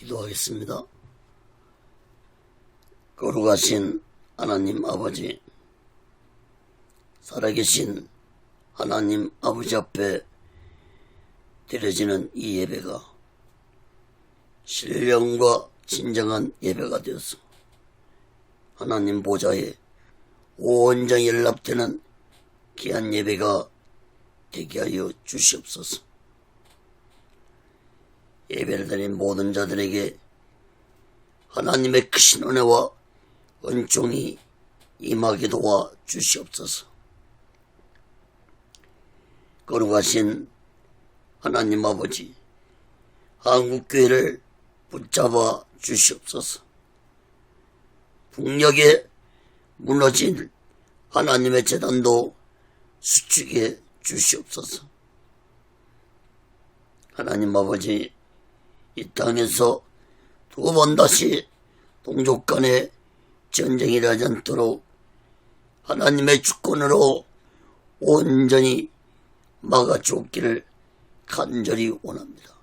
기도하겠습니다. 거룩하신 하나님 아버지, 살아계신 하나님 아버지 앞에 드려지는 이 예배가 신령과 진정한 예배가 되어서 하나님 보좌에 온전히 연락되는 귀한 예배가 되게 하여 주시옵소서. 예배를 드린 모든 자들에게 하나님의 크신 은혜와 은총이 임하게 도와 주시옵소서. 거룩하신 하나님 아버지, 한국교회를 붙잡아 주시옵소서. 북녘에 무너진 하나님의 재단도 수축해 주시옵소서. 하나님 아버지, 이 땅에서 두 번 다시 동족 간의 전쟁이 일어나지 않도록 하나님의 주권으로 온전히 막아주옵기를 간절히 원합니다.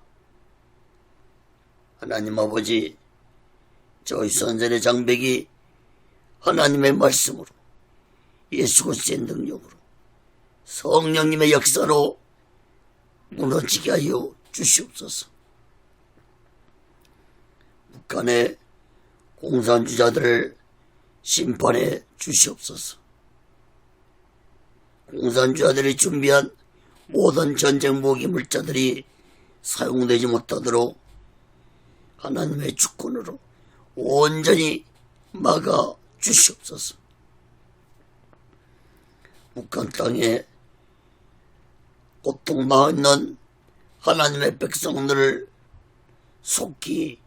하나님 아버지, 저희 선전의 장벽이 하나님의 말씀으로, 예수 그리스도의 능력으로, 성령님의 역사로 무너지게 하여 주시옵소서. 북한의 공산주의자들을 심판해 주시옵소서. 공산주의자들이 준비한 모든 전쟁 무기 물자들이 사용되지 못하도록 하나님의 주권으로 온전히 막아 주시옵소서. 북한 땅에 고통당하고 있는 하나님의 백성들을 속히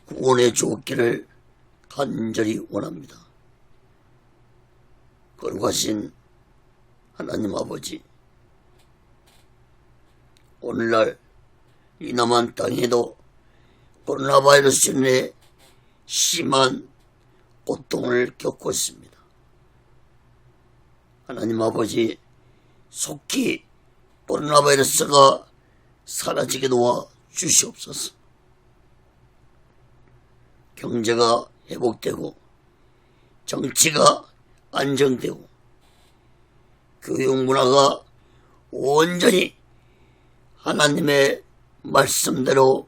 구원해 주옵기를 간절히 원합니다. 거룩하신 하나님 아버지, 오늘날 이 남한 땅에도 코로나 바이러스에 심한 고통을 겪고 있습니다. 하나님 아버지, 속히 코로나 바이러스가 사라지게 도와 주시옵소서. 경제가 회복되고 정치가 안정되고 교육 문화가 온전히 하나님의 말씀대로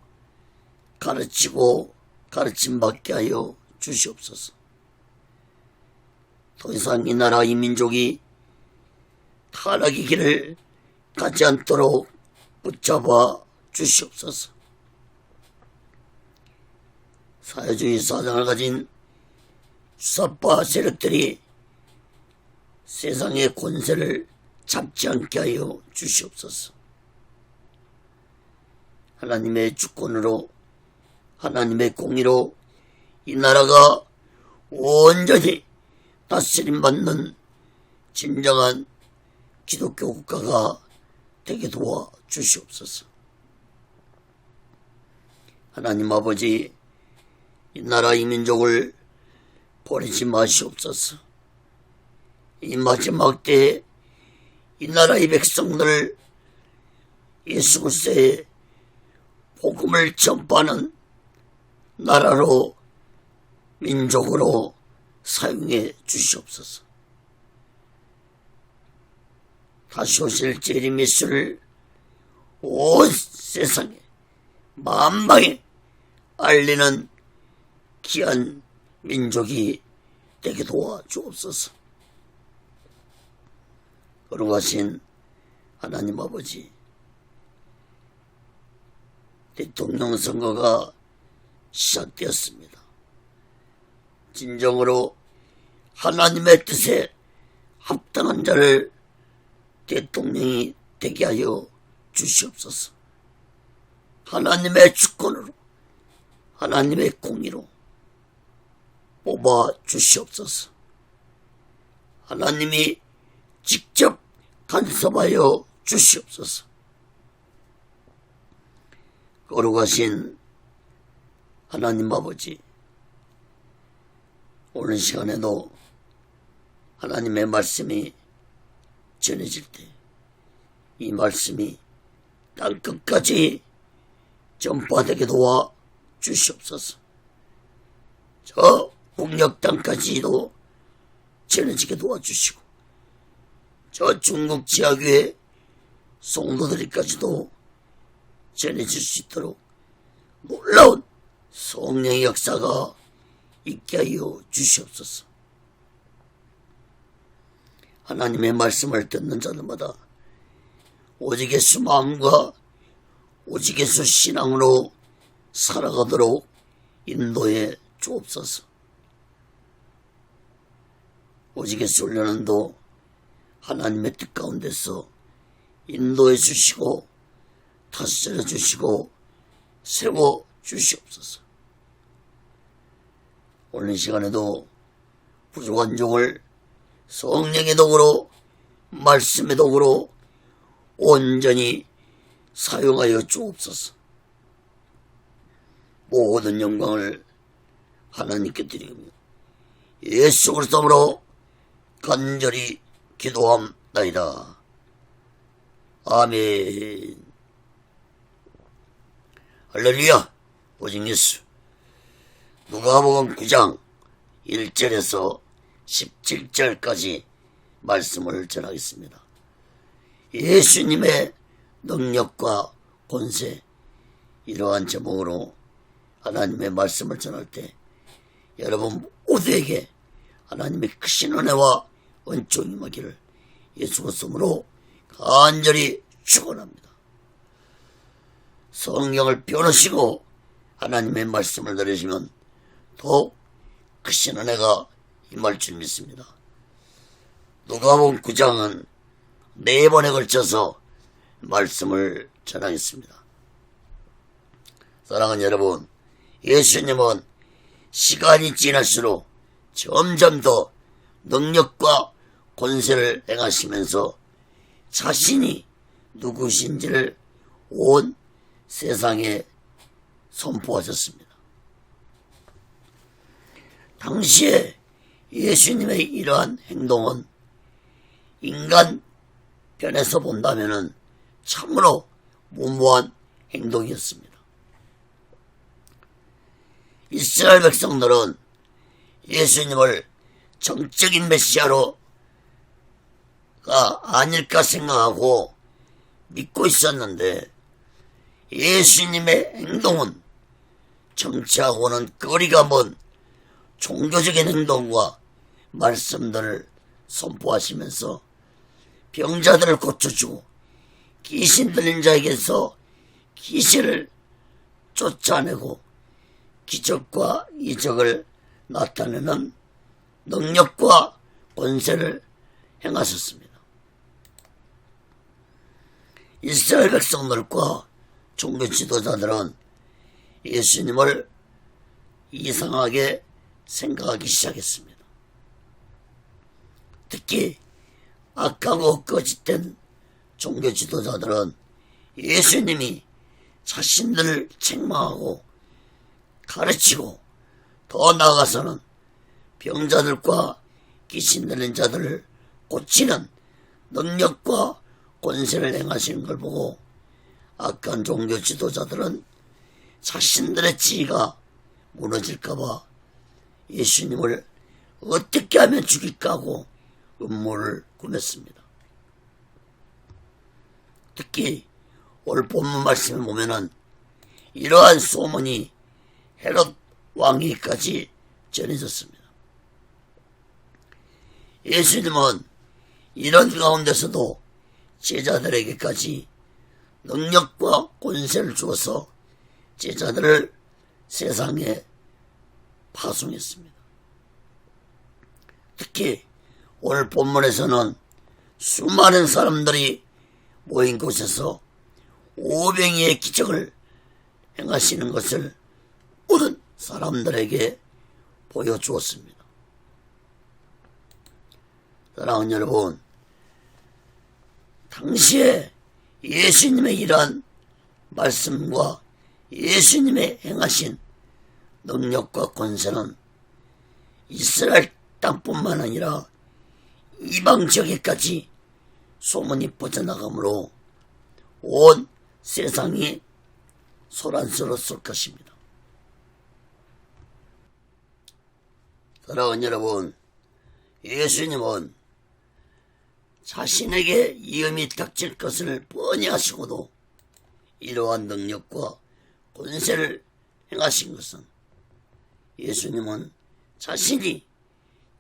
가르치고 가르침받게 하여 주시옵소서. 더 이상 이 나라 이 민족이 타락의 길을 가지 않도록 붙잡아 주시옵소서. 사회주의 사상을 가진 수사파 세력들이 세상의 권세를 잡지 않게 하여 주시옵소서. 하나님의 주권으로, 하나님의 공의로 이 나라가 온전히 다스림받는 진정한 기독교 국가가 되게 도와 주시옵소서. 하나님 아버지, 이 나라 이 민족을 버리지 마시옵소서. 이 마지막 때에 이 나라의 백성들을 예수 그리스도의 복음을 전파하는 나라로, 민족으로 사용해 주시옵소서. 다시 오실 재림 예수를 온 세상에 만방에 알리는 귀한 민족이 되게 도와 주옵소서. 거룩하신 하나님 아버지, 대통령 선거가 시작되었습니다. 진정으로 하나님의 뜻에 합당한 자를 대통령이 되게 하여 주시옵소서. 하나님의 주권으로, 하나님의 공의로 뽑아 주시옵소서. 하나님이 직접 간섭하여 주시옵소서. 거룩하신 하나님 아버지, 오늘 시간에도 하나님의 말씀이 전해질 때 이 말씀이 땅끝까지 전파되게 도와 주시옵소서. 저 북녘 땅까지도 전해지게 도와주시고 저 중국 지하교회 성도들까지도 전해질 수 있도록 놀라운 성령의 역사가 있게 하여 주시옵소서. 하나님의 말씀을 듣는 자들마다 오직 예수 마음과 오직 예수 신앙으로 살아가도록 인도해 주옵소서. 오직 예수 훈련도 하나님의 뜻 가운데서 인도해 주시고 다스려 주시고 세워 주시옵소서. 오늘 이 시간에도 부족한 종을 성령의 도구로 말씀의 도구로 온전히 사용하여 주옵소서. 모든 영광을 하나님께 드리며 예수 그리스도로 간절히 기도함나이다. 아멘. 할렐루야. 오직 예수. 누가복음 9장 1절에서 17절까지 말씀을 전하겠습니다. 예수님의 능력과 권세, 이러한 제목으로 하나님의 말씀을 전할 때 여러분 모두에게 하나님의 크신 은혜와 은총이 임하기를 예수 그리스도로 간절히 축원합니다. 성경을 펴놓으시고 하나님의 말씀을 들으시면 더욱 크신 은혜가 임할 줄 믿습니다. 누가복음 9장은 4번에 걸쳐서 말씀을 전하겠습니다. 사랑하는 여러분, 예수님은 시간이 지날수록 점점 더 능력과 권세를 행하시면서 자신이 누구신지를 온 세상에 선포하셨습니다. 당시에 예수님의 이러한 행동은 인간 편에서 본다면 참으로 무모한 행동이었습니다. 이스라엘 백성들은 예수님을 정적인 메시아로가 아닐까 생각하고 믿고 있었는데 예수님의 행동은 정치하고는 거리가 먼 종교적인 행동과 말씀들을 선포하시면서 병자들을 고쳐주고 귀신 들린 자에게서 귀신을 쫓아내고 기적과 이적을 나타내는 능력과 권세를 행하셨습니다. 이스라엘 백성들과 종교 지도자들은 예수님을 이상하게 생각하기 시작했습니다. 특히 악하고 거짓된 종교 지도자들은 예수님이 자신들을 책망하고 가르치고 더 나아가서는 병자들과 귀신 들린 자들을 고치는 능력과 권세를 행하시는 걸 보고 악한 종교 지도자들은 자신들의 지위가 무너질까봐 예수님을 어떻게 하면 죽일까 하고 음모를 꾸몄습니다. 특히 오늘 본문 말씀에 보면은 이러한 소문이 헤롯 왕에게까지 전해졌습니다. 예수님은 이런 가운데서도 제자들에게까지 능력과 권세를 주어서 제자들을 세상에 파송했습니다. 특히 오늘 본문에서는 수많은 사람들이 모인 곳에서 오병이의 기적을 행하시는 것을 모든 사람들에게 보여주었습니다. 사랑하는 여러분, 당시에 예수님의 이러한 말씀과 예수님의 행하신 능력과 권세는 이스라엘 땅뿐만 아니라 이방 지역에까지 소문이 퍼져나가므로 온 세상이 소란스러웠을 것입니다. 사랑하는 여러분, 예수님은 자신에게 위험이 닥칠 것을 뻔히 아시고도 이러한 능력과 권세를 행하신 것은 예수님은 자신이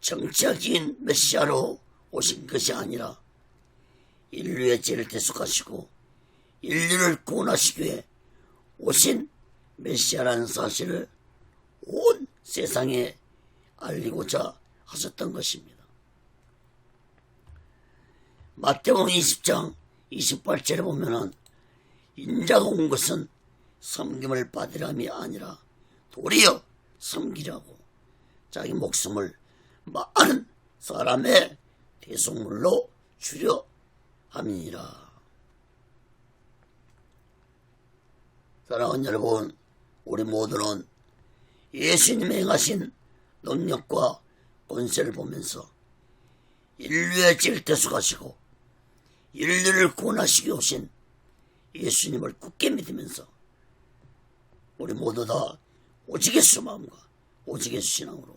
정치적인 메시아로 오신 것이 아니라 인류의 죄를 대속하시고 인류를 구원하시기 위해 오신 메시아라는 사실을 온 세상에 알리고자 하셨던 것입니다. 마태복음 20장 28절에 보면은 인자가 온 것은 섬김을 받으람이 아니라 도리어 섬기라고 자기 목숨을 많은 사람의 대속물로 주려 함이니라. 사랑하는 여러분, 우리 모두는 예수님의 행하신 능력과 권세를 보면서 인류의 죄를 대속하시고 인류를 구원하시기 오신 예수님을 굳게 믿으면서 우리 모두 다 오직 예수 마음과 오직 예수 신앙으로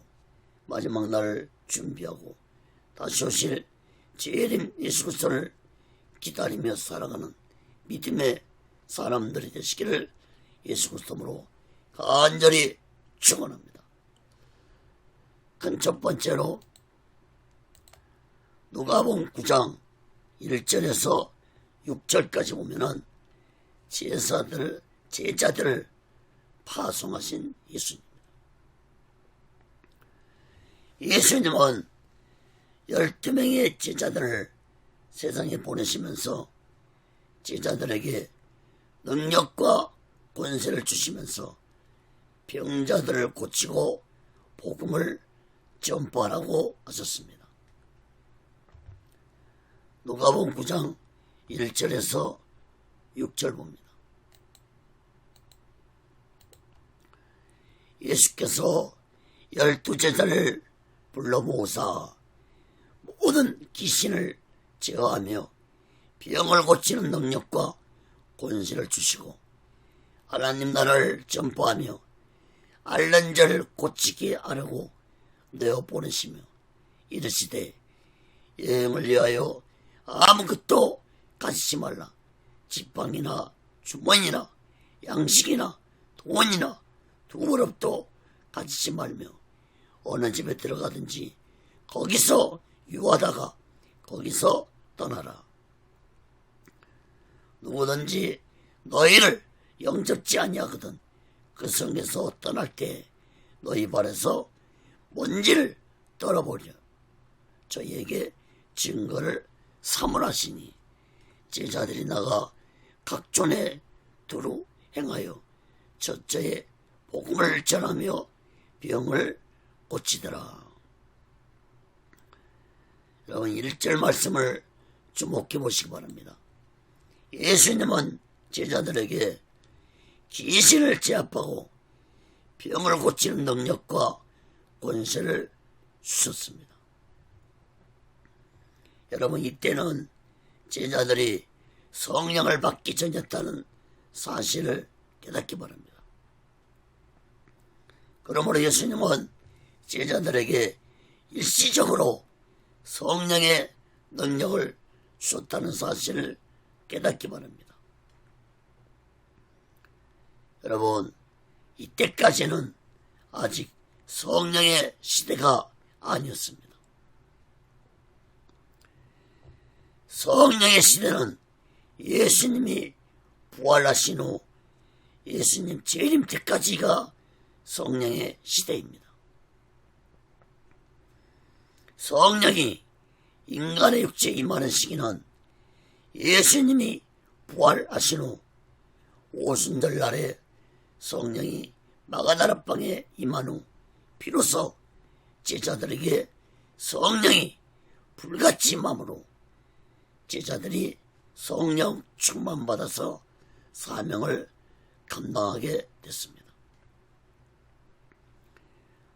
마지막 날을 준비하고 다시 오실 재림 예수 그리스도를 기다리며 살아가는 믿음의 사람들이 되시기를 예수 그리스도로 간절히 축원합니다. 첫 번째로 누가복음 9장 1절에서 6절까지 보면은 제자들을 파송하신 예수님. 예수님은 12명의 제자들을 세상에 보내시면서 제자들에게 능력과 권세를 주시면서 병자들을 고치고 복음을 전파하라고 하셨습니다. 누가복음 9장 1절에서 6절 봅니다. 예수께서 12제자를 불러 모으사 모든 귀신을 제어하며 병을 고치는 능력과 권세를 주시고 하나님 나라를 전파하며 앓는 자를 고치게 하려고 내어 보내시며 이르시되 여행을 위하여 아무것도 가지지 말라. 지팡이나 주머니나 양식이나 돈이나 두부럽도 가지지 말며 어느 집에 들어가든지 거기서 유하다가 거기서 떠나라. 누구든지 너희를 영접지 아니하거든 그 성에서 떠날 때 너희 발에서 먼지를 떨어버려 저희에게 증거를 삼으라시니 제자들이 나가 각촌에 두루 행하여 저저의 복음을 전하며 병을 고치더라. 여러분 1절 말씀을 주목해 보시기 바랍니다. 예수님은 제자들에게 귀신을 제압하고 병을 고치는 능력과 권세를 주셨습니다. 여러분 이때는 제자들이 성령을 받기 전이었다는 사실을 깨닫기 바랍니다. 그러므로 예수님은 제자들에게 일시적으로 성령의 능력을 주셨다는 사실을 깨닫기 바랍니다. 여러분 이때까지는 아직 성령의 시대가 아니었습니다. 성령의 시대는 예수님이 부활하신 후 예수님 재림 때까지가 성령의 시대입니다. 성령이 인간의 육체에 임하는 시기는 예수님이 부활하신 후 오순절날에 성령이 마가다라방에 임한 후 비로소 제자들에게 성령이 불같이 임함으로 제자들이 성령 충만받아서 사명을 감당하게 됐습니다.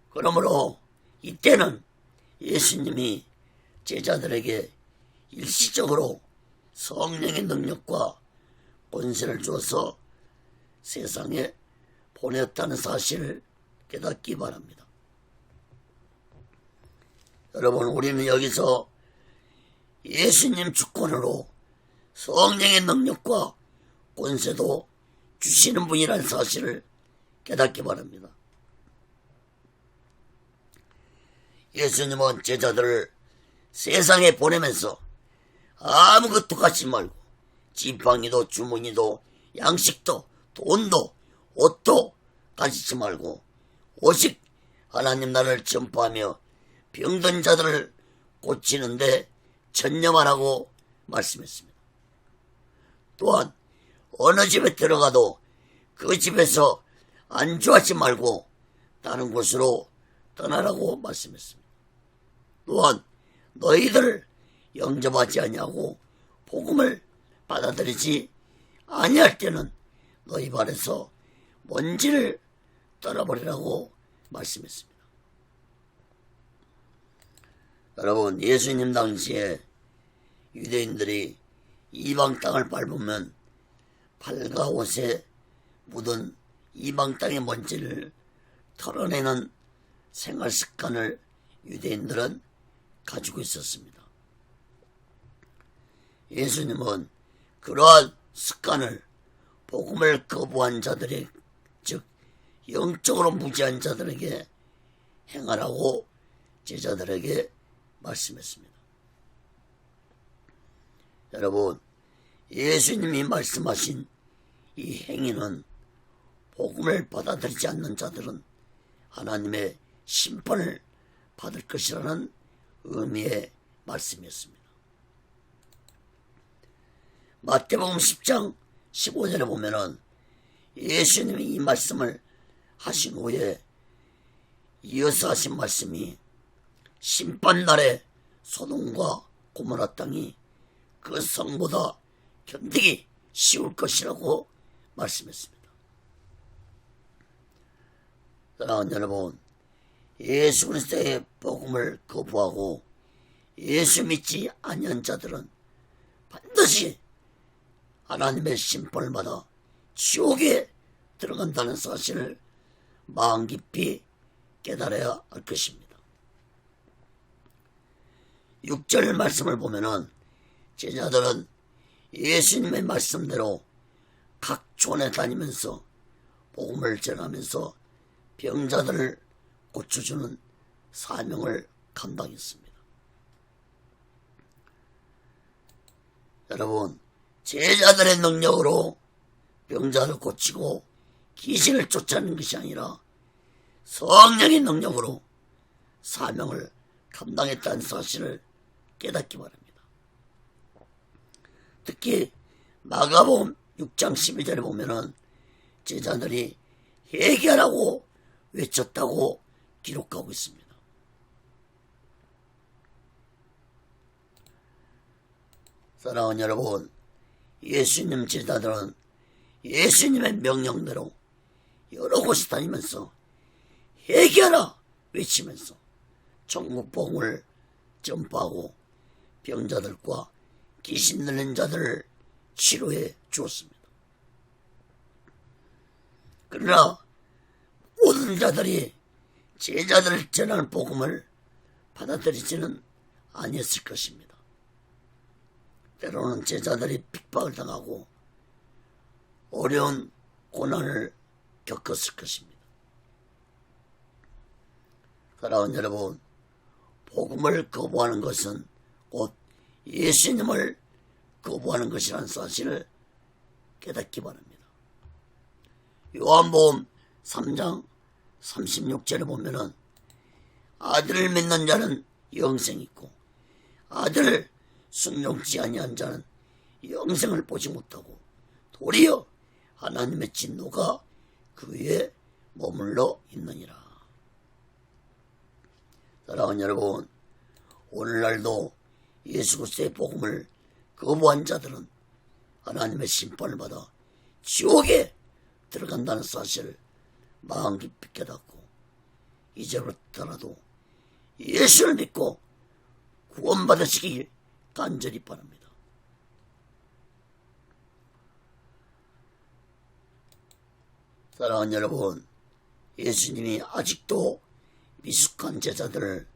그러므로 이때는 예수님이 제자들에게 일시적으로 성령의 능력과 권세를 주어서 세상에 보냈다는 사실을 깨닫기 바랍니다. 여러분, 우리는 여기서 예수님 주권으로 성령의 능력과 권세도 주시는 분이라는 사실을 깨닫기 바랍니다. 예수님은 제자들을 세상에 보내면서 아무것도 갖지 말고 지팡이도 주머니도 양식도 돈도 옷도 가지지 말고 오직 하나님 나라를 전파하며 병든 자들을 고치는데 전념만 하고 말씀했습니다. 또한 어느 집에 들어가도 그 집에서 안주하지 말고 다른 곳으로 떠나라고 말씀했습니다. 또한 너희들 영접하지 아니하고 복음을 받아들이지 아니할 때는 너희 발에서 먼지를 떨어버리라고 말씀했습니다. 여러분, 예수님 당시에 유대인들이 이방 땅을 밟으면 발과 옷에 묻은 이방 땅의 먼지를 털어내는 생활 습관을 유대인들은 가지고 있었습니다. 예수님은 그러한 습관을 복음을 거부한 자들의, 즉 영적으로 무지한 자들에게 행하라고 제자들에게 말씀했습니다. 여러분, 예수님이 말씀하신 이 행위는 복음을 받아들이지 않는 자들은 하나님의 심판을 받을 것이라는 의미의 말씀이었습니다. 마태복음 10장 15절에 보면은 예수님이 이 말씀을 하신 후에 이어서 하신 말씀이 심판날에 소돔과 고모라 땅이 그 성보다 견디기 쉬울 것이라고 말씀했습니다. 사랑하는 여러분, 예수 그리스도의 복음을 거부하고 예수 믿지 아니한 자들은 반드시 하나님의 심판을 받아 지옥에 들어간다는 사실을 마음 깊이 깨달아야 할 것입니다. 6절 말씀을 보면은 제자들은 예수님의 말씀대로 각 촌에 다니면서 복음을 전하면서 병자들을 고쳐주는 사명을 감당했습니다. 여러분, 제자들의 능력으로 병자를 고치고 귀신을 쫓아내는 것이 아니라 성령의 능력으로 사명을 감당했다는 사실을 깨닫기 바랍니다. 특히 마가복음 6장 12절에 보면은 제자들이 회개하라고 외쳤다고 기록하고 있습니다. 사랑하는 여러분, 예수님 제자들은 예수님의 명령대로 여러 곳에 다니면서 회개하라 외치면서 천국 복음을 전파하고 병자들과 귀신 들린 자들을 치료해 주었습니다. 그러나 모든 자들이 제자들을 전하는 복음을 받아들이지는 아니었을 것입니다. 때로는 제자들이 핍박을 당하고 어려운 고난을 겪었을 것입니다. 사랑하는 여러분, 복음을 거부하는 것은 곧 예수님을 거부하는 것이라는 사실을 깨닫기 바랍니다. 요한복음 3장 36절에 보면은 아들을 믿는 자는 영생이 있고 아들을 순종치 아니한 자는 영생을 보지 못하고 도리어 하나님의 진노가 그 위에 머물러 있느니라. 사랑하는 여러분, 오늘날도 예수 그리스도의 복음을 거부한 자들은 하나님의 심판을 받아 지옥에 들어간다는 사실을 마음 깊이 깨닫고 이제부터라도 예수를 믿고 구원받으시길 간절히 바랍니다. 사랑하는 여러분, 예수님이 아직도 미숙한 제자들을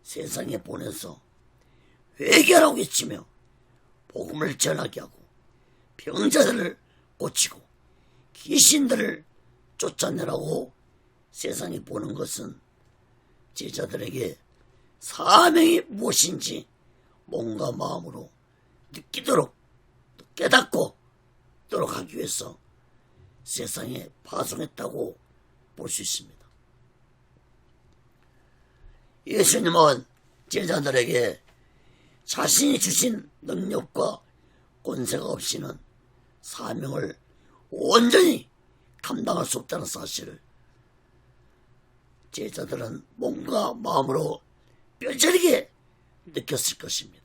세상에 보내서 회개하라고 외치며 복음을 전하게 하고 병자들을 고치고 귀신들을 쫓아내라고 세상에 보는 것은 제자들에게 사명이 무엇인지 몸과 마음으로 느끼도록 깨닫고 하기 위해서 세상에 파송했다고 볼 수 있습니다. 예수님은 제자들에게 자신이 주신 능력과 권세가 없이는 사명을 온전히 감당할 수 없다는 사실을 제자들은 몸과 마음으로 뼈저리게 느꼈을 것입니다.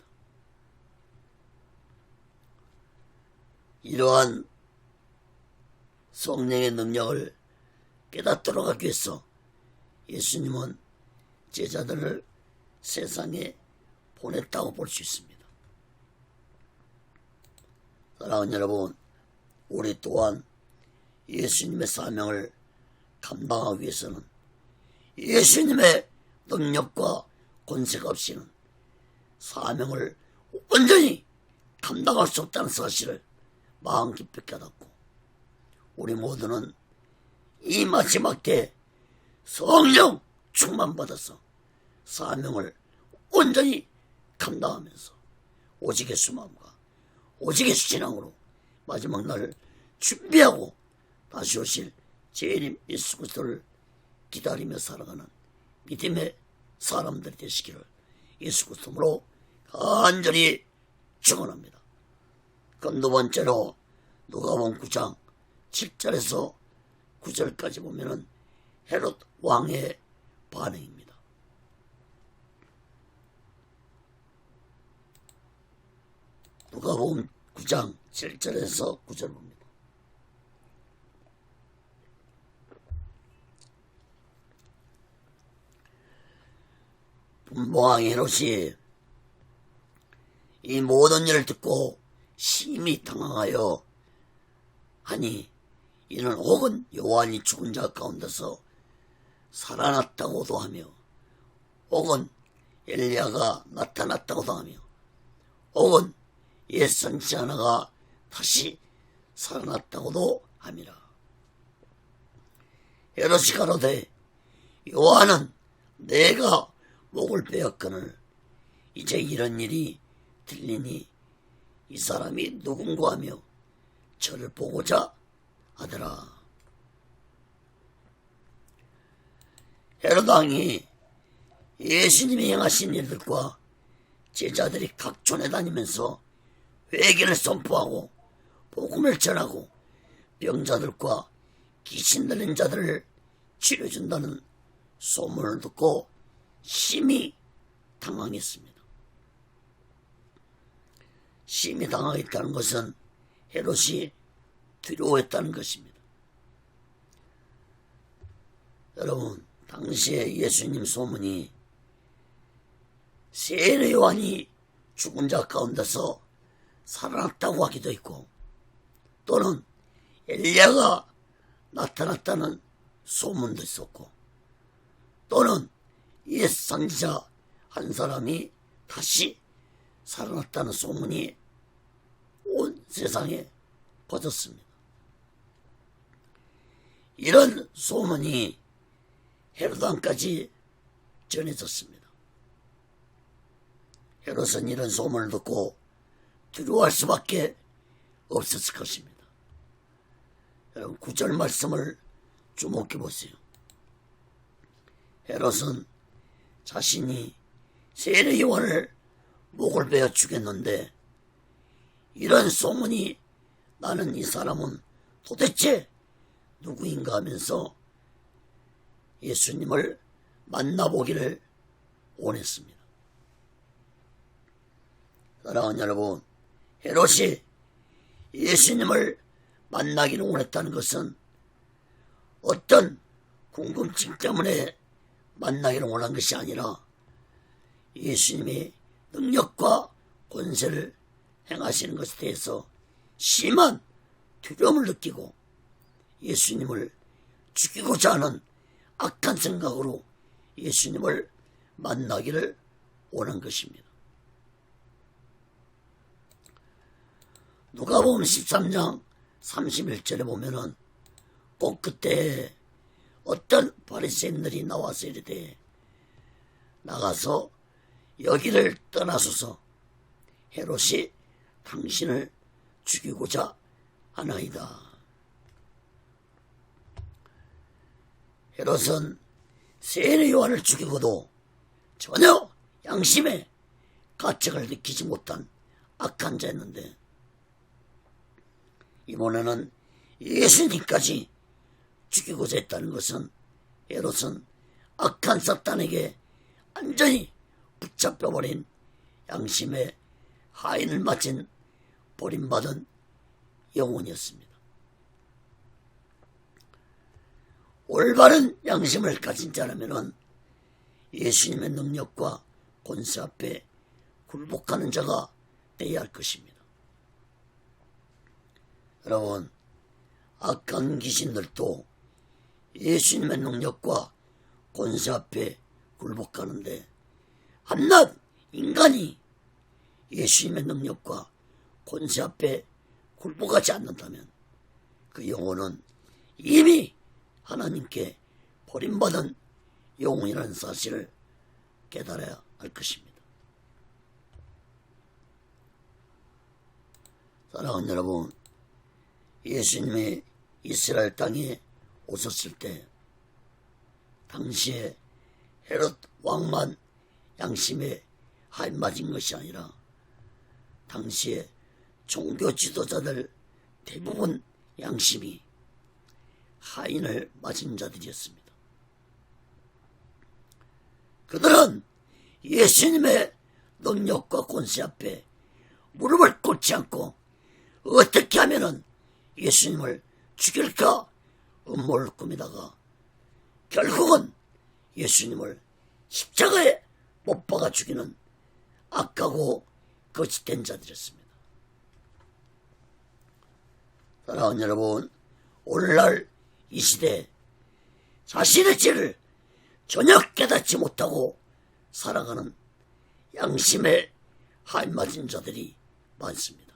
이러한 성령의 능력을 깨닫도록 하기 위해서 예수님은 제자들을 세상에 보냈다고 볼 수 있습니다. 사랑하는 여러분, 우리 또한 예수님의 사명을 감당하기 위해서는 예수님의 능력과 권세가 없이는 사명을 온전히 감당할 수 없다는 사실을 마음 깊이 깨닫고 우리 모두는 이 마지막 때 성령 충만받아서 사명을 온전히 감당하면서 오직의 수마음과 오직의 신앙으로 마지막 날을 준비하고 다시 오실 재림 예수 그리스도를 기다리며 살아가는 믿음의 사람들이 되시기를 예수 그리스도로 간절히 축원합니다. 그럼 두 번째로 누가복음 9장 7절에서 9절까지 보면은 헤롯 왕의 반응입니다. 누가복음 9장 7절에서 9절 봅니다. 분봉왕 헤롯이 이 모든 일을 듣고 심히 당황하여 하니 이는 혹은 요한이 죽은 자 가운데서 살아났다고도 하며 혹은 엘리야가 나타났다고도 하며 혹은 옛 선지 하나가 다시 살아났다고도 함이라. 헤롯이 가로되 요한은 내가 목을 베었거늘 이제 이런 일이 들리니 이 사람이 누군가 하며 저를 보고자 하더라. 헤롯 왕이 예수님이 행하신 일들과 제자들이 각촌에 다니면서 회개를 선포하고 복음을 전하고 병자들과 귀신 들린 자들을 치료해준다는 소문을 듣고 심히 당황했습니다. 심히 당황했다는 것은 헤롯이 두려워했다는 것입니다. 여러분, 당시에 예수님 소문이 세례 요한이 죽은 자 가운데서 살아났다고 하기도 했고 또는 엘리야가 나타났다는 소문도 있었고 또는 옛 선지자 한 사람이 다시 살아났다는 소문이 온 세상에 퍼졌습니다. 이런 소문이 헤롯 왕까지 전해졌습니다. 헤롯은 이런 소문을 듣고 두려워할 수밖에 없었을 것입니다. 여러분 9절 말씀을 주목해 보세요. 헤롯은 자신이 세례 요한을 목을 베어 죽였는데 이런 소문이 나는 이 사람은 도대체 누구인가 하면서 예수님을 만나보기를 원했습니다. 사랑하는 여러분, 헤롯이 예수님을 만나기를 원했다는 것은 어떤 궁금증 때문에 만나기를 원한 것이 아니라 예수님의 능력과 권세를 행하시는 것에 대해서 심한 두려움을 느끼고 예수님을 죽이고자 하는 악한 생각으로 예수님을 만나기를 원한 것입니다. 누가복음 13장 31절에 보면은 꼭 그때 어떤 바리새인들이 나와서 이르되 나가서 여기를 떠나소서 헤롯이 당신을 죽이고자 하나이다. 헤롯은 세례 요한을 죽이고도 전혀 양심의 가책을 느끼지 못한 악한 자였는데 이번에는 예수님까지 죽이고자 했다는 것은 헤롯은 악한 사탄에게 완전히 붙잡혀버린 양심의 하인을 맞은 버림받은 영혼이었습니다. 올바른 양심을 가진 자라면 예수님의 능력과 권세 앞에 굴복하는 자가 되어야 할 것입니다. 여러분, 악한 귀신들도 예수님의 능력과 권세 앞에 굴복하는데 한낱 인간이 예수님의 능력과 권세 앞에 굴복하지 않는다면 그 영혼은 이미 하나님께 버림받은 영혼이라는 사실을 깨달아야 할 것입니다. 사랑하는 여러분, 예수님이 이스라엘 땅에 오셨을 때 당시에 헤롯 왕만 양심에 하인 맞은 것이 아니라 당시에 종교 지도자들 대부분 양심이 하인을 맞은 자들이었습니다. 그들은 예수님의 능력과 권세 앞에 무릎을 꿇지 않고 어떻게 하면은 예수님을 죽일까 음모를 꾸미다가 결국은 예수님을 십자가에 못 박아 죽이는 악하고 거짓된 자들이었습니다. 사랑하는 여러분, 오늘날 이 시대에 자신의 죄를 전혀 깨닫지 못하고 살아가는 양심에 하인 맞은 자들이 많습니다.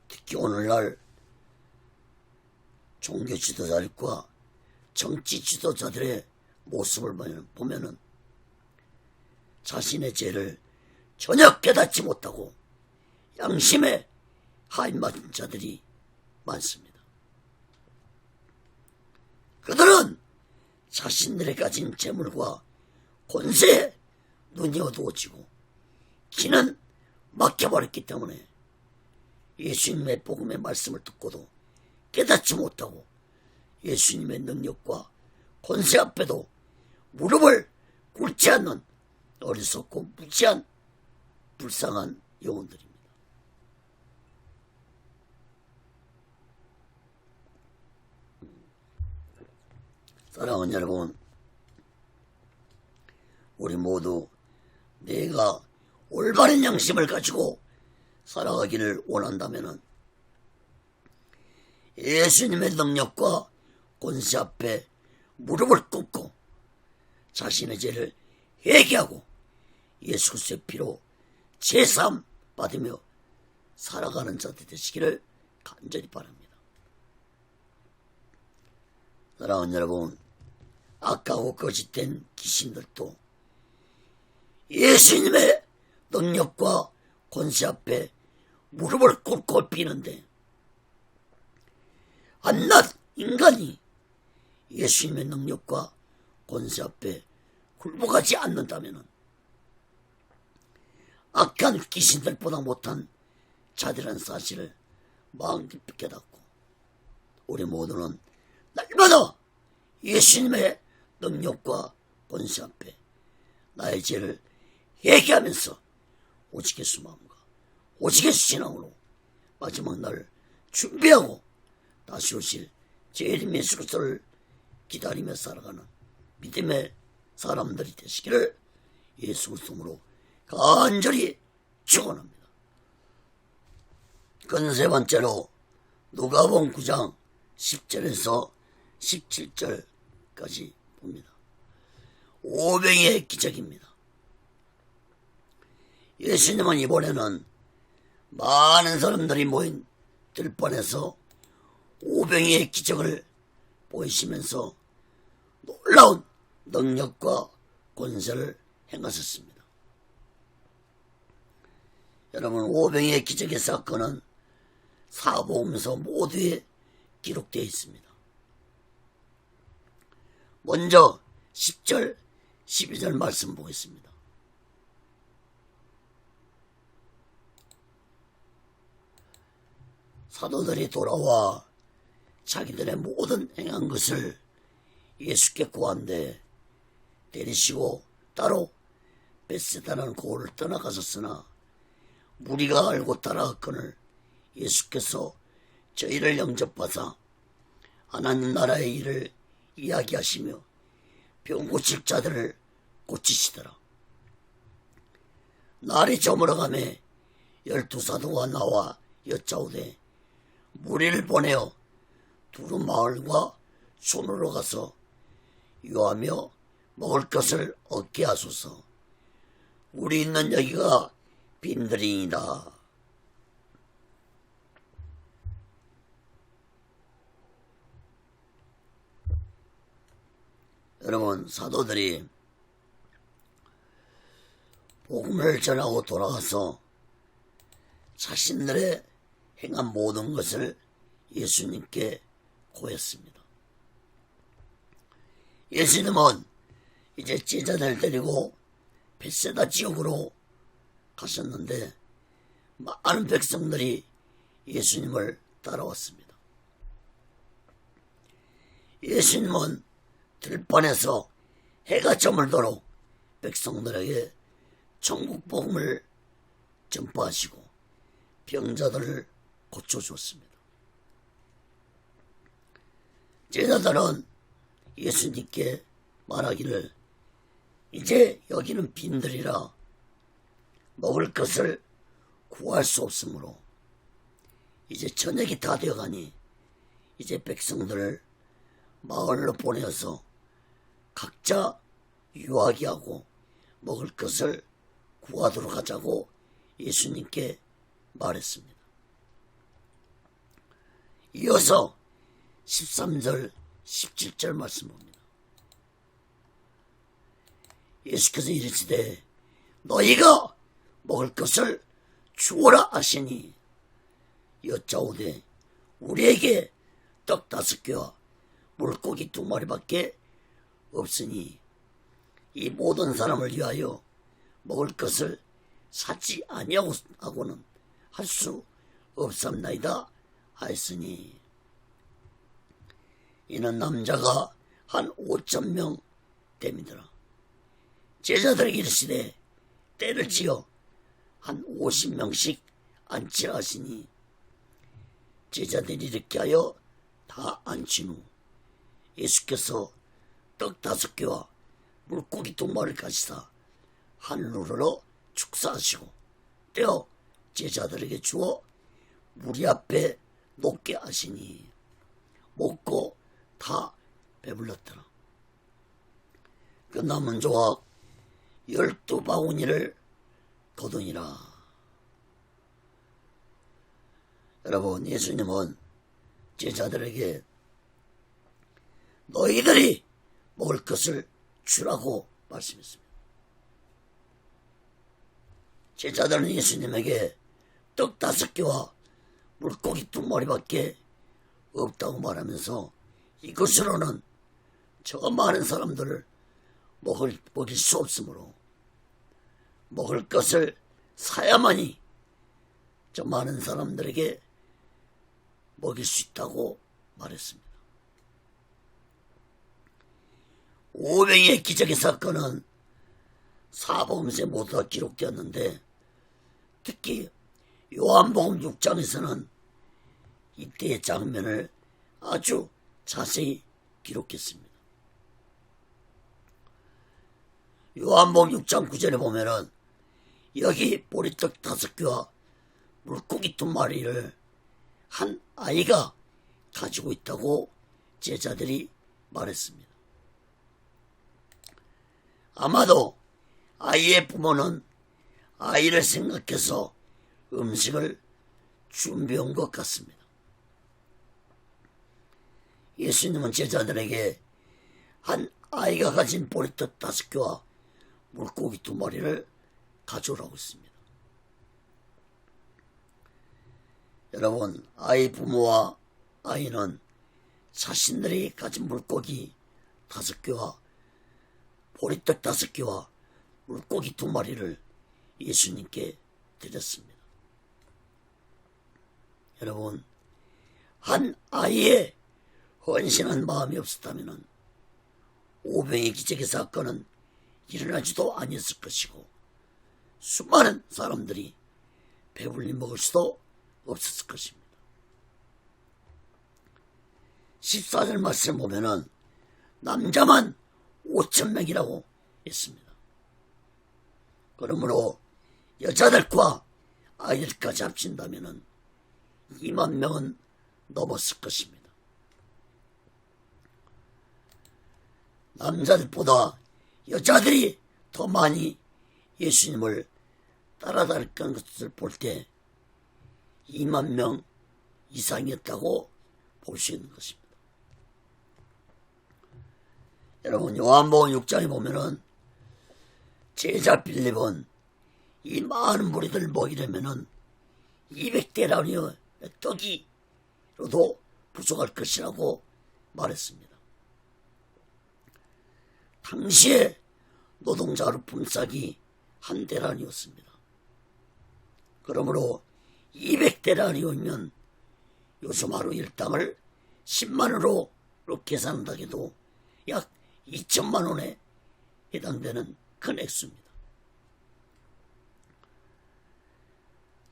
특히 오늘날 종교 지도자들과 정치 지도자들의 모습을 보면은 자신의 죄를 전혀 깨닫지 못하고 양심에 하인 맞은 자들이 많습니다. 그들은 자신들이 가진 재물과 권세에 눈이 어두워지고 귀는 막혀버렸기 때문에 예수님의 복음의 말씀을 듣고도 깨닫지 못하고 예수님의 능력과 권세 앞에도 무릎을 꿇지 않는 어리석고 무지한 불쌍한 영혼들입니다. 사랑하는 여러분, 우리 모두 내가 올바른 양심을 가지고 살아가기를 원한다면 예수님의 능력과 권세 앞에 무릎을 꿇고 자신의 죄를 회개하고 예수 그리스도의 피로 제사함 받으며 살아가는 자들 되시기를 간절히 바랍니다. 사랑하는 여러분, 악하고 거짓된 귀신들도 예수님의 능력과 권세 앞에 무릎을 꿇고 비는데 한낱 인간이 예수님의 능력과 권세 앞에 굴복하지 않는다면 악한 귀신들보다 못한 자들이라는 사실을 마음 깊이 깨닫고 우리 모두는 날마다 예수님의 능력과 권세 앞에 나의 죄를 회개하면서 오직 예수 마음과 오직 예수 신앙으로 마지막 날을 준비하고 다시 오실 재림 예수 그리스도를 기다리며 살아가는 믿음의 사람들이 되시기를 예수 그리스도로 간절히 축원합니다. 그건 세 번째로 누가복음 9장 10절에서 17절까지 봅니다. 오병이의 기적입니다. 예수님은 이번에는 많은 사람들이 모인 들판에서 오병이의 기적을 보이시면서 놀라운 능력과 권세를 행하셨습니다. 여러분, 오병이의 기적의 사건은 사복음서 모두에 기록되어 있습니다. 먼저 10절, 12절 말씀 보겠습니다. 사도들이 돌아와 자기들의 모든 행한 것을 예수께 구한데 데리시고 따로 벳세다라는 고을을 떠나가셨으나 무리가 알고 따라갔거늘 예수께서 저희를 영접하사 하나님 나라의 일을 이야기하시며 병 고칠 자들을 고치시더라. 날이 저물어가매 12사도가 나와 여짜오되 무리를 보내어 두루 마을과 손으로 가서 유하며 먹을 것을 얻게 하소서. 우리 있는 여기가 빈들이니이다. 여러분, 사도들이 복음을 전하고 돌아가서 자신들의 행한 모든 것을 예수님께 고했습니다. 예수님은 이제 제자들 데리고 벳세다 지역으로 가셨는데 많은 백성들이 예수님을 따라왔습니다. 예수님은 들판에서 해가 저물도록 백성들에게 천국 복음을 전파하시고 병자들을 고쳐주었습니다. 제자들은 예수님께 말하기를 이제 여기는 빈들이라 먹을 것을 구할 수 없으므로 이제 저녁이 다 되어가니 이제 백성들을 마을로 보내어서 각자 유하게 하고 먹을 것을 구하도록 하자고 예수님께 말했습니다. 이어서 13절 17절 말씀 봅니다. 예수께서 이르시되 너희가 먹을 것을 주오라 하시니 여짜오되 우리에게 떡 5개와 물고기 2마리밖에 없으니 이 모든 사람을 위하여 먹을 것을 사지 아니하고는 할 수 없사옵나이다 하였으니 이는 남자가 한 5,000명 됨이더라. 제자들에게 이르시되 때를 지어 한 50명씩 앉히라 하시니 제자들이 이렇게 하여 다 앉힌 후 예수께서 떡 5개와 물고기 2마리를 가시사 하늘으로 축사하시고 떼어 제자들에게 주어 무리 앞에 놓게 하시니 먹고 다 배불렀더라. 그 남은 조각 12바구니를 거두니라. 여러분, 예수님은 제자들에게 너희들이 먹을 것을 주라고 말씀했습니다. 제자들은 예수님에게 떡 5개와 물고기 2마리밖에 없다고 말하면서 이것으로는 저 많은 사람들을 먹일 수 없으므로 먹을 것을 사야만이 저 많은 사람들에게 먹일 수 있다고 말했습니다. 오병이의 기적의 사건은 사복음서에 모두 다 기록되었는데 특히 요한복음 6장에서는 이때의 장면을 아주 자세히 기록했습니다. 요한복음 6장 9절에 보면은 여기 보리떡 5개와 물고기 2마리를 한 아이가 가지고 있다고 제자들이 말했습니다. 아마도 아이의 부모는 아이를 생각해서 음식을 준비한 것 같습니다. 예수님은 제자들에게 한 아이가 가진 보리떡 5개와 물고기 2마리를 가져오라고 했습니다. 여러분, 아이 부모와 아이는 자신들이 가진 물고기 5개와 보리떡 5개와 물고기 2마리를 예수님께 드렸습니다. 여러분, 한 아이의 헌신한 마음이 없었다면 오병의 기적의 사건은 일어나지도 아니었을 것이고 수많은 사람들이 배불리 먹을 수도 없었을 것입니다. 14절 말씀을 보면은 남자만 5,000명이라고 했습니다. 그러므로 여자들과 아이들까지 합친다면 2만 명은 넘었을 것입니다. 남자들보다 여자들이 더 많이 예수님을 따라다녔던 것을 볼 때 2만 명 이상이었다고 볼 수 있는 것입니다. 여러분, 요한복음 6장에 보면은 제자 빌립은 이 많은 무리들 먹이려면은 200데나리온의 떡이로도 부족할 것이라고 말했습니다. 당시에 노동자로 품삯이 1데나리온이었습니다. 그러므로 200데나리온이면 요즘 하루 일당을 10만원으로 계산한다 해도 약 2천만원에 해당되는 큰 액수입니다.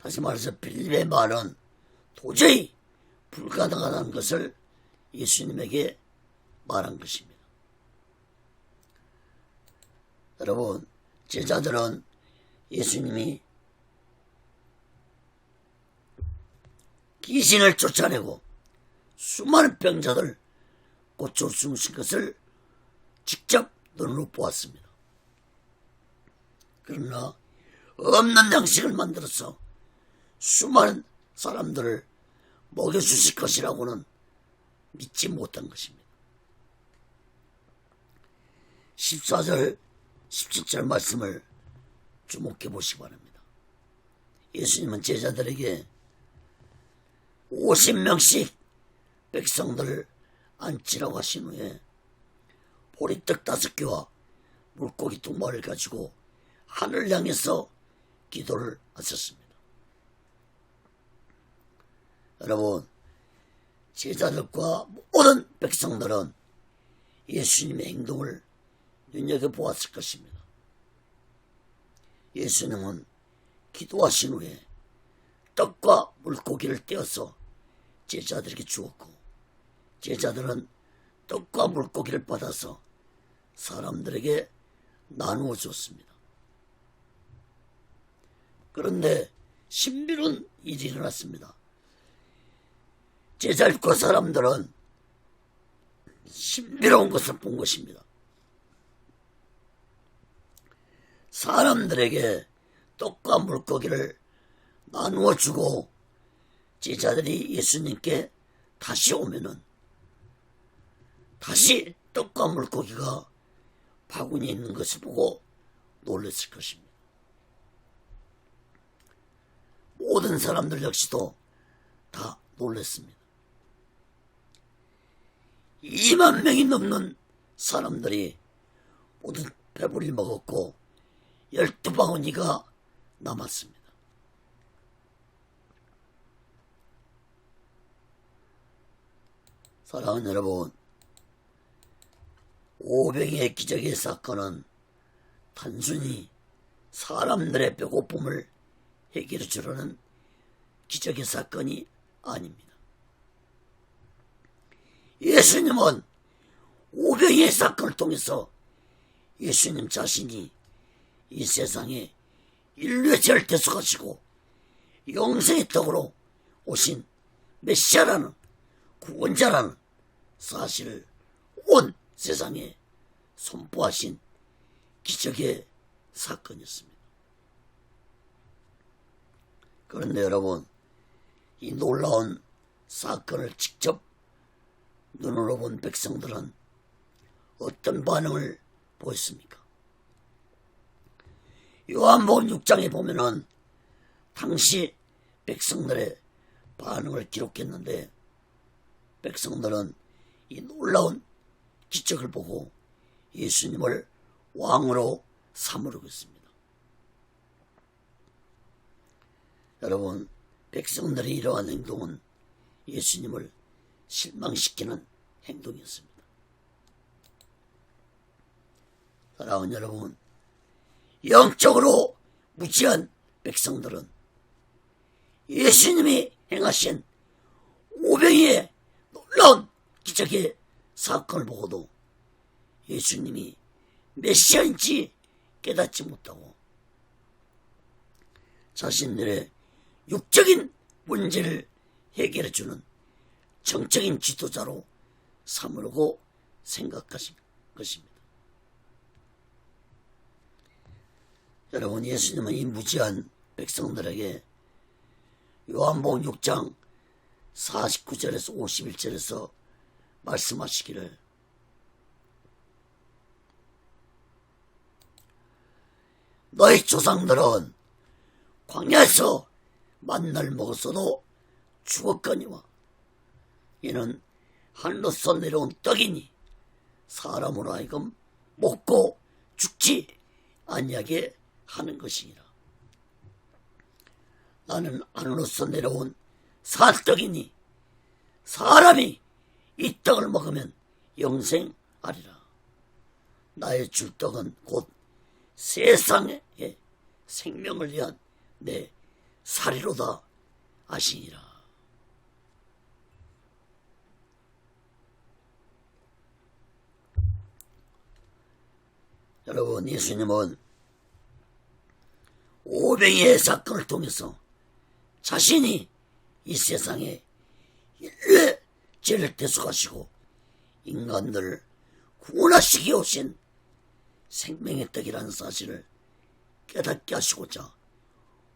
다시 말해서 빌립의 말은 도저히 불가능하다는 것을 예수님에게 말한 것입니다. 여러분, 제자들은 예수님이 귀신을 쫓아내고 수많은 병자들 고쳐 주신 것을 직접 눈으로 보았습니다. 그러나 없는 양식을 만들어서 수많은 사람들을 먹여주실 것이라고는 믿지 못한 것입니다. 14절 17절 말씀을 주목해 보시기 바랍니다. 예수님은 제자들에게 50명씩 백성들을 앉히라고 하신 후에 보리떡 5개와 물고기 2마리를 가지고 하늘 향해서 기도를 하셨습니다. 여러분, 제자들과 모든 백성들은 예수님의 행동을 눈여겨보았을 것입니다. 예수님은 기도하신 후에 떡과 물고기를 떼어서 제자들에게 주었고 제자들은 떡과 물고기를 받아서 사람들에게 나누어 줬습니다. 그런데 신비로운 일이 일어났습니다. 제자들과 사람들은 신비로운 것을 본 것입니다. 사람들에게 떡과 물고기를 나누어 주고 제자들이 예수님께 다시 오면은 다시 떡과 물고기가 바구니에 있는 것을 보고 놀랐을 것입니다. 모든 사람들 역시도 다 놀랐습니다. 2만 명이 넘는 사람들이 모두 배불리 먹었고 12바구니가 남았습니다. 사랑하는 여러분, 오병이의 기적의 사건은 단순히 사람들의 배고픔을 해결해 주려는 기적의 사건이 아닙니다. 예수님은 오병이의 사건을 통해서 예수님 자신이 이 세상에 인류의 죄를 대속하시고 영생의 떡으로 오신 메시아라는 구원자라는 사실을 온 세상에 선포하신 기적의 사건이었습니다. 그런데 여러분, 이 놀라운 사건을 직접 눈으로 본 백성들은 어떤 반응을 보였습니까? 요한복음 6장에 보면은 당시 백성들의 반응을 기록했는데, 백성들은 이 놀라운 기적을 보고 예수님을 왕으로 삼으려고 했습니다. 여러분, 백성들의 이러한 행동은 예수님을 실망시키는 행동이었습니다. 사랑하는 여러분, 영적으로 무지한 백성들은 예수님이 행하신 오병이의 놀라운 기적의 사건을 보고도 예수님이 메시아인지 깨닫지 못하고 자신들의 육적인 문제를 해결해주는 정적인 지도자로 삼으려고 생각하신 것입니다. 여러분, 예수님은 이 무지한 백성들에게 요한복음 6장 49절에서 51절에서 말씀하시기를, 너희 조상들은 광야에서 만나를 먹었어도 죽었거니와 이는 하늘로서 내려온 떡이니 사람으로 하여금 먹고 죽지 아니하게 하는 것이니라. 나는 하늘로서 내려온 산떡이니 사람이 이 떡을 먹으면 영생하리라. 나의 줄 떡은 곧 세상의 생명을 위한 내 살이로다 하시니라. 여러분, 예수님은 오병이의 사건을 통해서 자신이 이 세상에 인류의 죄를 대속하시고 인간들을 구원하시기 오신 생명의 떡이라는 사실을 깨닫게 하시고자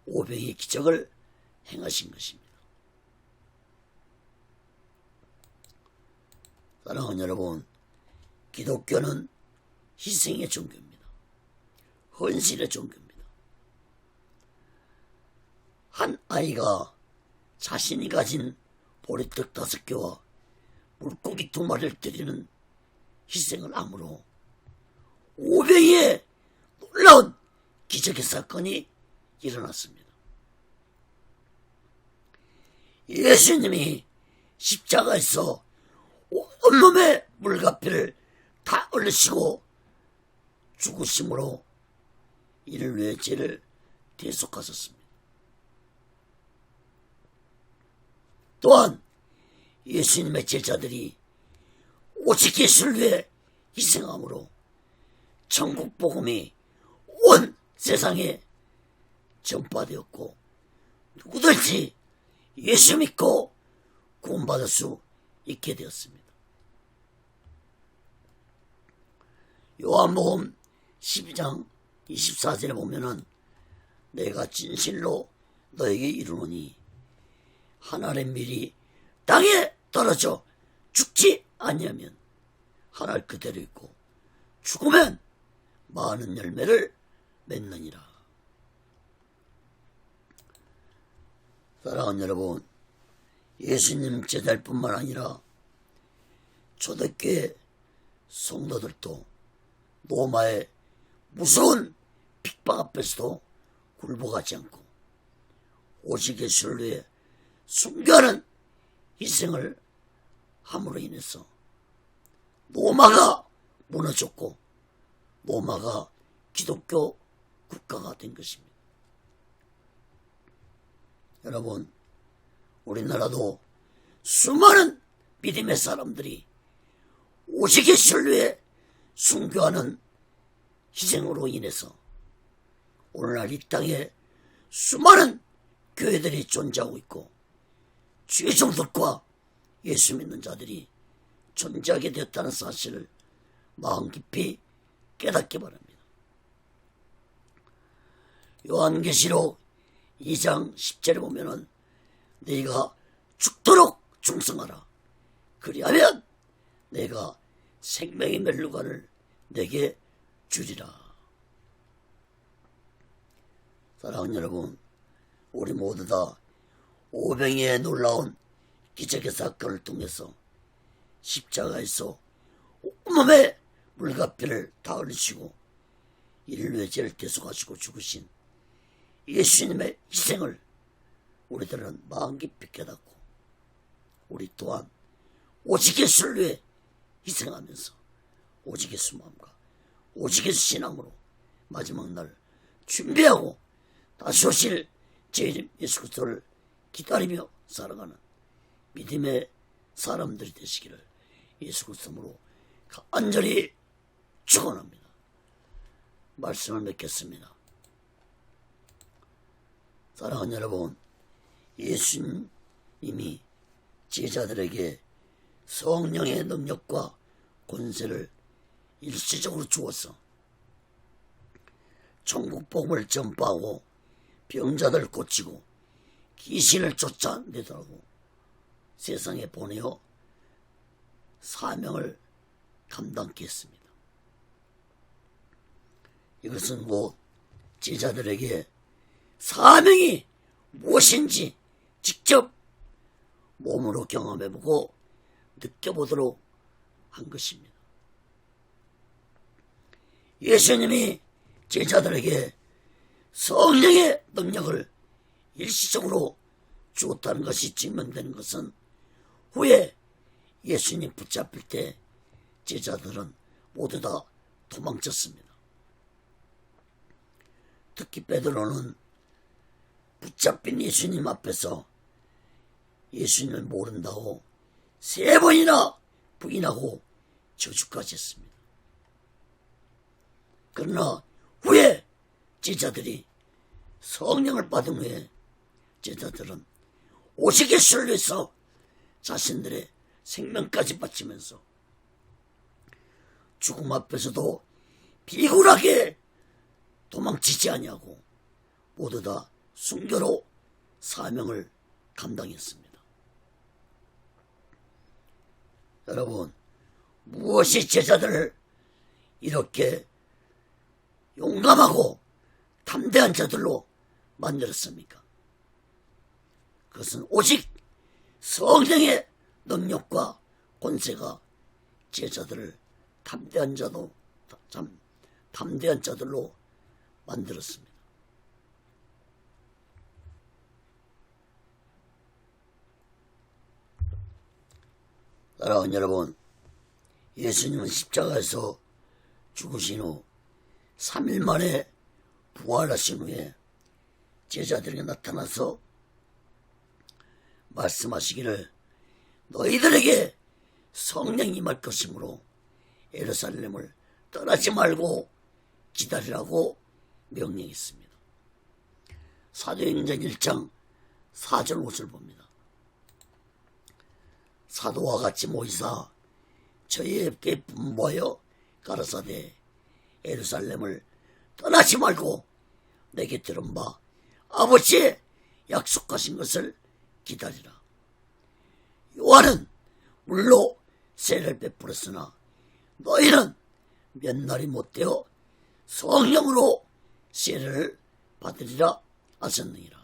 오병이의 기적을 행하신 것입니다. 사랑하는 여러분, 기독교는 희생의 종교입니다. 헌신의 종교입니다. 한 아이가 자신이 가진 보리떡 5개와 물고기 2마리를 드리는 희생을 암으로 오병이의 놀라운 기적의 사건이 일어났습니다. 예수님이 십자가에서 온몸의 물가피를 다 흘리시고 죽으심으로 인류의 죄를 대속하셨습니다. 또한 예수님의 제자들이 오직 예수를 위해 희생함으로 천국 복음이 온 세상에 전파되었고 누구든지 예수 믿고 구원받을 수 있게 되었습니다. 요한복음 12장 24절에 보면은 내가 진실로 너에게 이르노니 하늘의 밀이 땅에 떨어져 죽지 아니하면 하늘 그대로 있고 죽으면 많은 열매를 맺느니라. 사랑하는 여러분, 예수님 제자일 뿐만 아니라 초대교회 성도들도 로마의 무서운 핍박 앞에서도 굴복하지 않고 오직 예수를 위해 순교하는 희생을 함으로 인해서 로마가 무너졌고 로마가 기독교 국가가 된 것입니다. 여러분, 우리나라도 수많은 믿음의 사람들이 오직 예수를 위해 순교하는 희생으로 인해서 오늘날 이 땅에 수많은 교회들이 존재하고 있고 죄종들과 예수 믿는 자들이 존재하게 되었다는 사실을 마음 깊이 깨닫기 바랍니다. 요한계시록 2장 10절에 보면은 네가 죽도록 충성하라. 그리하면 내가 생명의 멸류관을 내게 주리라. 사랑하는 여러분, 우리 모두 다 오병이의 놀라운 기적의 사건을 통해서 십자가에서 온몸에 물가피를 다 흘리시고 인류의 죄를 대속하시고 죽으신 예수님의 희생을 우리들은 마음 깊이 깨닫고 우리 또한 오직 예수를 위해 희생하면서 오직 예수 마음과 오직 예수 신앙으로 마지막 날 준비하고 다시 오실 제 이름 예수 그리스도를 기다리며 살아가는 믿음의 사람들이 되시기를 예수 그리스도로 간절히 축원합니다. 말씀을 맺겠습니다. 사랑하는 여러분, 예수님이 제자들에게 성령의 능력과 권세를 일시적으로 주어서 천국 복음을 전파하고 병자들 고치고 귀신을 쫓아내더라고 세상에 보내어 사명을 감당케 했습니다. 이것은 곧 제자들에게 사명이 무엇인지 직접 몸으로 경험해보고 느껴보도록 한 것입니다. 예수님이 제자들에게 성령의 능력을 일시적으로 주었다는 것이 증명되는 것은 후에 예수님 붙잡힐 때 제자들은 모두 다 도망쳤습니다. 특히 베드로는 붙잡힌 예수님 앞에서 예수님을 모른다고 3번이나 부인하고 저주까지 했습니다. 그러나 후에 제자들이 성령을 받은 후에 제자들은 오직 예수를 위해서 자신들의 생명까지 바치면서 죽음 앞에서도 비굴하게 도망치지 아니하고 모두 다 순교로 사명을 감당했습니다. 여러분, 무엇이 제자들을 이렇게 용감하고 담대한 자들로 만들었습니까? 그것은 오직 성령의 능력과 권세가 제자들을 담대한 자들로 만들었습니다. 사랑하는 여러분, 예수님은 십자가에서 죽으신 후 3일 만에 부활하신 후에 제자들에게 나타나서 말씀하시기를 너희들에게 성령이 임할 것이므로 예루살렘을 떠나지 말고 기다리라고 명령했습니다. 사도행전 1장 4절 5절 봅니다. 사도와 같이 모이사 저희에게 분모하여 가라사대 예루살렘을 떠나지 말고 내게 들은 바 아버지의 약속하신 것을 기다리라. 요한은 물로 세례를 베풀었으나 너희는 몇 날이 못되어 성령으로 세례를 받으리라 하셨느니라.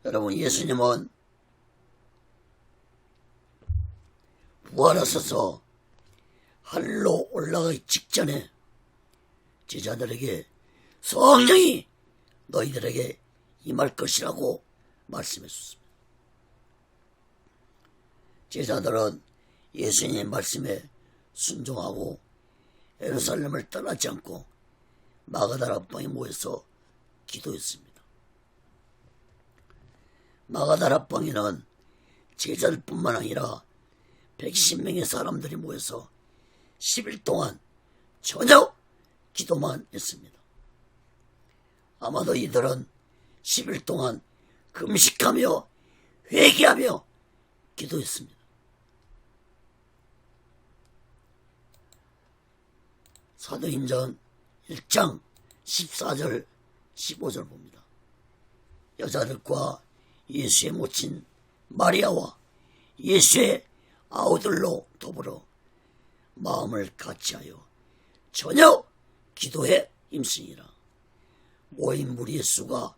여러분, 예수님은 부활하셔서 하늘로 올라가기 직전에 제자들에게 성령이 너희들에게 임할 것이라고 말씀했습니다. 제자들은 예수님의 말씀에 순종하고 예루살렘을 떠나지 않고 마가다락방에 모여서 기도했습니다. 마가다락방에는 제자들뿐만 아니라 120명의 사람들이 모여서 10일 동안 저녁 기도만 했습니다. 아마도 이들은 10일 동안 금식하며 회개하며 기도했습니다. 사도행전 1장 14절 15절 봅니다. 여자들과 예수의 모친 마리아와 예수의 아우들로 더불어 마음을 같이하여 저녁 기도에 힘쓰니라. 모인 무리의 수가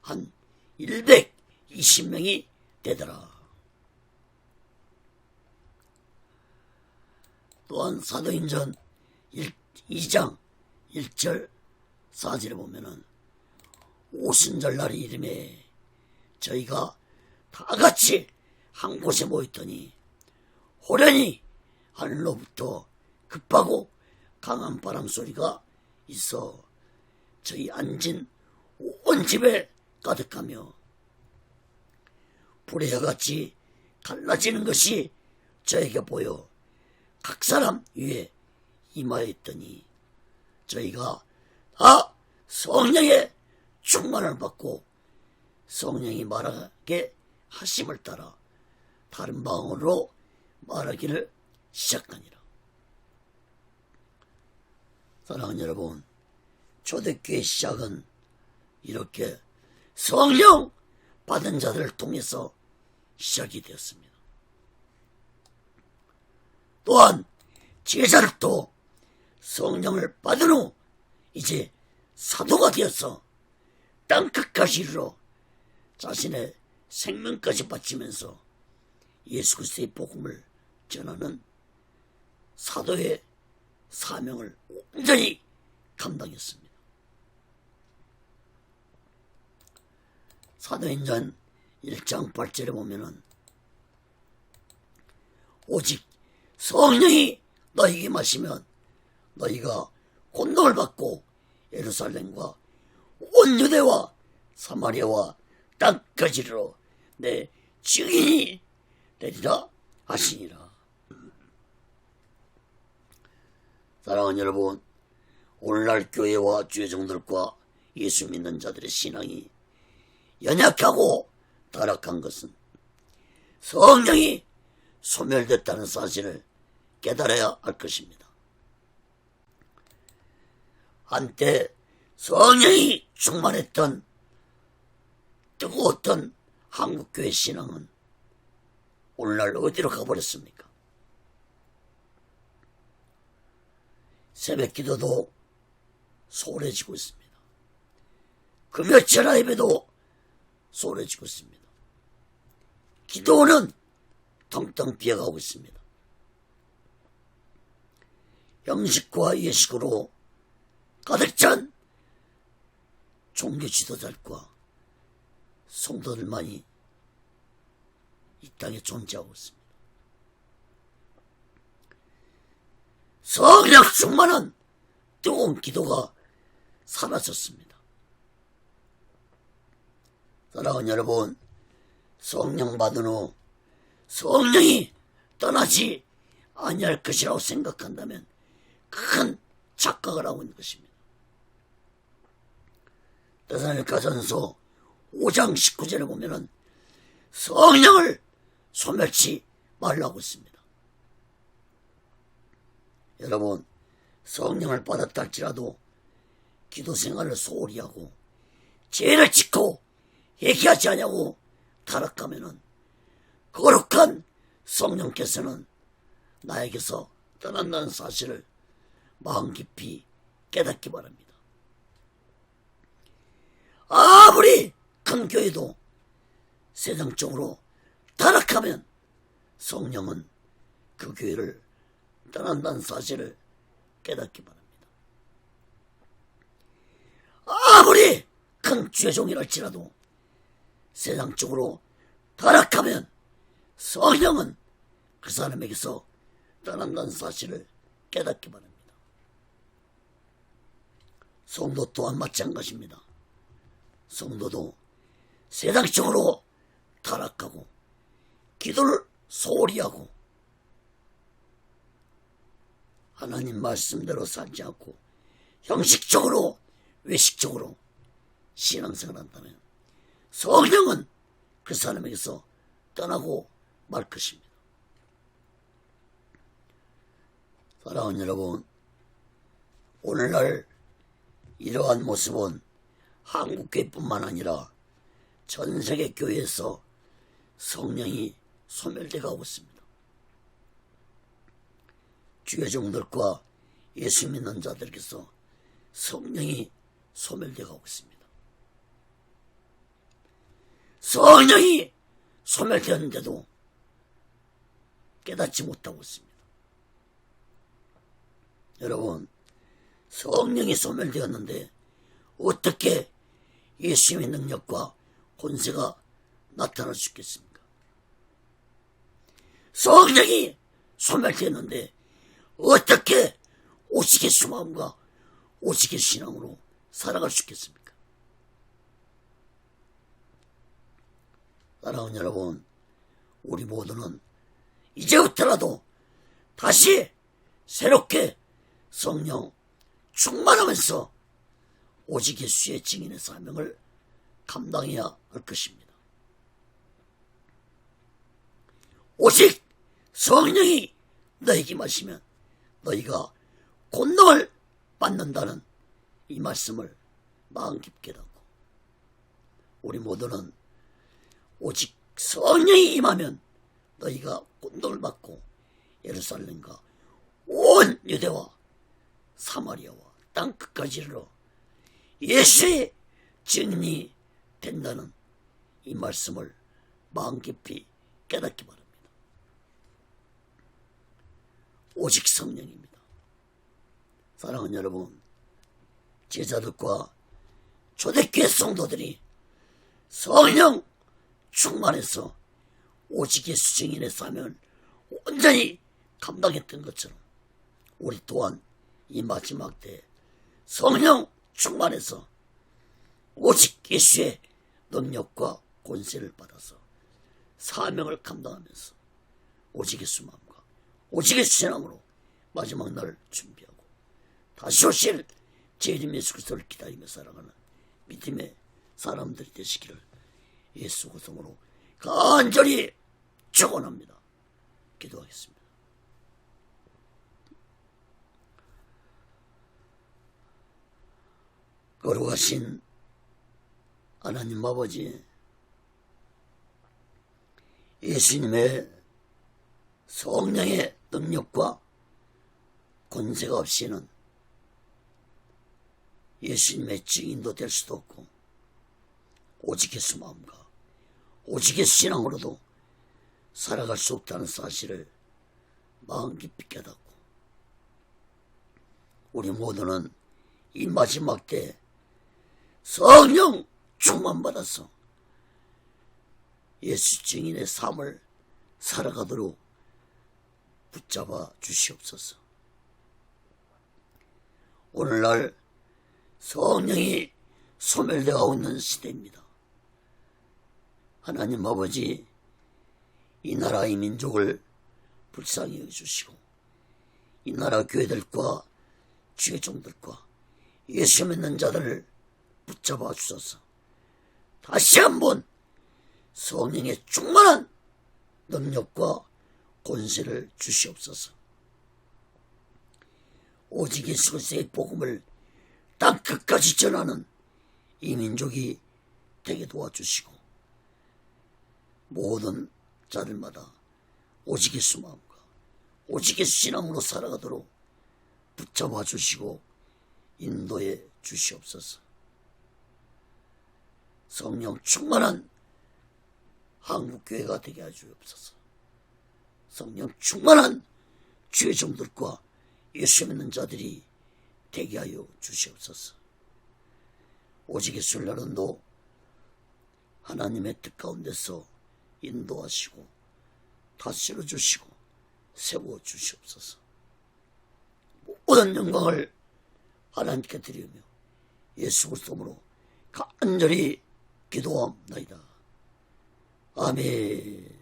한 120명이 되더라. 또한 사도행전 2장 1절 4절에 보면은 오순절날이 이름에 저희가 다같이 한 곳에 모였더니 호련히 하늘로부터 급하고 강한 바람 소리가 있어 저희 앉은 온 집에 가득하며 불의 혀같이 갈라지는 것이 저에게 보여 각 사람 위에 임하였더니 저희가 다 성령의 충만을 받고 성령이 말하게 하심을 따라 다른 방언으로 말하기를 시작하니라. 사랑하는 여러분, 초대교회의 시작은 이렇게 성령 받은 자들을 통해서 시작이 되었습니다. 또한 제자들도 성령을 받은 후 이제 사도가 되어서 땅끝까지 이르러 자신의 생명까지 바치면서 예수 그리스도의 복음을 전하는 사도의 사명을 온전히 감당했습니다. 사도행전 1장 8절에 보면은 오직 성령이 너희에게 마시면 너희가 권능을 받고 예루살렘과 온 유대와 사마리아와 땅까지 이르러 내 증인이 되리라 하시니라. 사랑하는 여러분, 오늘날 교회와 주의 종들과 예수 믿는 자들의 신앙이 연약하고 타락한 것은 성령이 소멸됐다는 사실을 깨달아야 할 것입니다. 한때 성령이 충만했던 뜨거웠던 한국교회 신앙은 오늘날 어디로 가버렸습니까? 새벽 기도도 소홀해지고 있습니다. 금요철 예배도 소홀해지고 있습니다. 기도는 텅텅 비어가고 있습니다. 형식과 예식으로 가득 찬 종교 지도자들과 성도들만이 이 땅에 존재하고 있습니다. 성령 충만한 뜨거운 기도가 사라졌습니다. 사랑하는 여러분, 성령 받은 후 성령이 떠나지 아니할 것이라고 생각한다면 큰 착각을 하고 있는 것입니다. 데살로니가전서 5장 19절에 보면은 성령을 소멸치 말라고 했습니다. 여러분, 성령을 받았다 할지라도 기도 생활을 소홀히 하고 죄를 짓고 회개하지 않냐고 타락하면은 거룩한 성령께서는 나에게서 떠난다는 사실을 마음 깊이 깨닫기 바랍니다. 아무리 큰 교회도 세상적으로 타락하면 성령은 그 교회를 떠난다는 사실을 깨닫기 바랍니다. 아무리 큰 죄종이랄지라도 세상적으로 타락하면 성령은 그 사람에게서 떠난다는 사실을 깨닫기 바랍니다. 성도 또한 마찬가지입니다. 성도도 세상적으로 타락하고 기도를 소홀히 하고 하나님 말씀대로 살지 않고 형식적으로 외식적으로 신앙생활을 한다면 성령은 그 사람에게서 떠나고 말 것입니다. 사랑하는 여러분, 오늘날 이러한 모습은 한국교회뿐만 아니라 전 세계 교회에서 성령이 소멸되어 가고 있습니다. 주의 종들과 예수 믿는 자들에게서 성령이 소멸되어 가고 있습니다. 성령이 소멸되었는데도 깨닫지 못하고 있습니다. 여러분, 성령이 소멸되었는데 어떻게 예수님의 능력과 권세가 나타날 수 있겠습니까? 성령이 소멸되었는데 어떻게 오직의 수마음과 오직의 신앙으로 살아갈 수 있겠습니까? 사랑하는 여러분, 우리 모두는 이제부터라도 다시 새롭게 성령 충만하면서 오직 예수의 증인의 사명을 감당해야 할 것입니다. 오직 성령이 너에게 마시면 너희가 권능을 받는다는 이 말씀을 마음 깊게 담고 우리 모두는 오직 성령이 임하면 너희가 권능을 받고 예루살렘과 온 유대와 사마리아와 땅끝까지 이르러 예수의 증인이 된다는 이 말씀을 마음 깊이 깨닫기 바랍니다. 오직 성령입니다. 사랑하는 여러분, 제자들과 초대교회 성도들이 성령 충만해서 오직 예수 증인의 사명을 온전히 감당했던 것처럼 우리 또한 이 마지막 때 성령 충만해서 오직 예수의 능력과 권세를 받아서 사명을 감당하면서 오직 예수 마음과 오직 예수 신앙으로 마지막 날을 준비하고 다시 오실 제 이름 예수 그리스도를 기다리며 살아가는 믿음의 사람들이 되시기를 예수 그리스도로 간절히 축원합니다. 기도하겠습니다. 거룩하신 하나님 아버지, 예수님의 성령의 능력과 권세가 없이는 예수님의 증인도 될 수도 없고 오직 예수 마음과 오직 예수 신앙으로도 살아갈 수 없다는 사실을 마음 깊이 깨닫고 우리 모두는 이 마지막 때 성령 충만받아서 예수 증인의 삶을 살아가도록 붙잡아 주시옵소서. 오늘날 성령이 소멸되어 있는 시대입니다. 하나님 아버지, 이 나라의 민족을 불쌍히 여겨주시고 이 나라 교회들과 주의 종들과 예수 믿는 자들을 붙잡아 주소서. 다시 한번 성령의 충만한 능력과 권세를 주시옵소서. 오직 예수 그리스도의 복음을 땅끝까지 전하는 이 민족이 되게 도와주시고 모든 자들마다 오직 예수 마음과 오직 예수 신앙으로 살아가도록 붙잡아 주시고 인도해 주시옵소서. 성령 충만한 한국교회가 되게 하시옵소서. 성령 충만한 주의 종들과 예수 믿는 자들이 되게 하여 주시옵소서. 오직 예수를 나는도 하나님의 뜻 가운데서 인도하시고 다스려 주시고 세워 주시옵소서. 모든 영광을 하나님께 드리며 예수 그리스도로 간절히 기도합니다. 아멘.